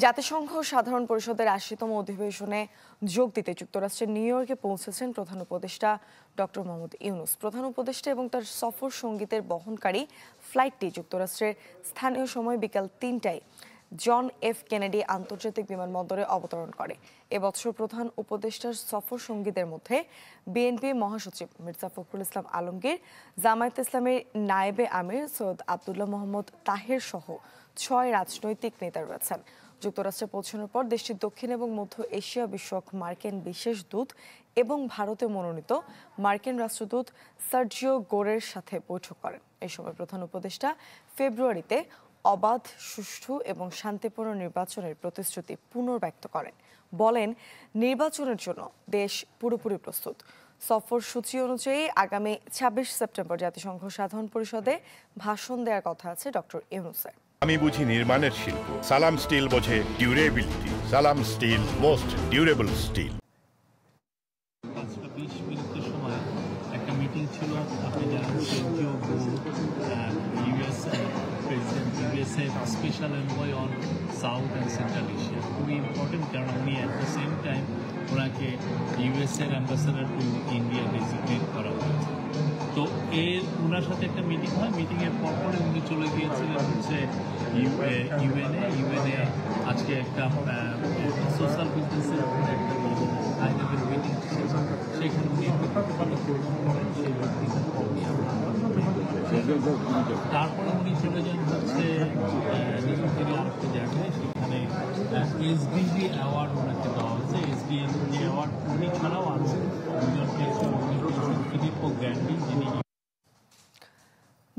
জাতিসংঘ সাধারণ পরিষদের ৮০তম অধিবেশনে যোগ দিতে যুক্তরাষ্ট্রের নিউ ইয়র্কে পৌঁছেছেন প্রধান উপদেষ্টা ডক্টর মোহাম্মদ ইউনূস। প্রধান উপদেষ্টা এবং তার সফর সঙ্গীদের বহনকারী ফ্লাইটটি যুক্তরাষ্ট্রের স্থানীয় সময় বিকাল ৩টায় জন এফ কেনেডি আন্তর্জাতিক বিমানবন্দরে অবতরণ করে। এবছর প্রধান উপদেষ্টার সফর সঙ্গীদের মধ্যে বিএনপি মহাসচিব মির্জা ফখরুল ইসলাম আলমগীর, জামায়াতে ইসলামীর নায়েবে আমির সৈয়দ আবদুল্লাহ মোহাম্মদ তাহের সহ ৬ রাজনৈতিক নেতা রয়েছেন। যুক্তরাষ্ট্রে পৌঁছানোর পর দেশটির দক্ষিণ এবং মধ্য এশিয়া বিষয়ক মার্কিন বিশেষ দূত এবং ভারতে মনোনীত মার্কিন রাষ্ট্রদূত সার্জিও গোরের সাথে বৈঠক করেন। এই সময় প্রধান উপদেষ্টা ফেব্রুয়ারিতে অবাধ, সুষ্ঠু এবং শান্তিপূর্ণ নির্বাচনের প্রতিশ্রুতি পুনর্ব্যক্ত করেন। বলেন, নির্বাচনের জন্য দেশ পুরোপুরি প্রস্তুত। সফর সূচি অনুযায়ী আগামী ২৬ সেপ্টেম্বর জাতিসংঘ সাধারণ পরিষদে ভাষণ দেওয়ার কথা আছে ডক্টর ইউনূসের। আমি বুঝি নির্মাণের শিল্প, সালাম স্টিল বোঝে ডিউরেবিলিটি। সালাম স্টিল, মোস্ট ডিউরেবল স্টিল। ২০ মিনিটের সময় একটা মিটিং ছিল, আপনি জানেন সার্জিও গোর, US president, USA special envoy on south and central Asia. খুবই ইম্পর্টেন্ট, কারণ উনি অ্যাট দ্য সেম টাইম ওনাকে ইউএসএর অ্যাম্বাসেডার টু ইন্ডিয়া ডেজিগনেট করা হয়েছে। তো ওনার সাথে একটা মিটিং হয়, মিটিংয়ের পরপরে উনি চলে গিয়েছিলেন হচ্ছে ইউএনএ আজকে একটা সোশ্যাল বিজনেসের উপরে একটা হাই লেভেল মিটিং ছিল, সেখানে উনি করেন। সেই তারপরে উনি চলে যান হচ্ছে নিউইয়র্কের আরেকটা জায়গায়, সেখানে এসডিজি অ্যাওয়ার্ড ওনাকে দেওয়া হয়েছে। এসডিজি অ্যাওয়ার্ড উনি ছাড়াও আছে দুজনকে, ফিলিপো গ্র্যান্ডি, যিনি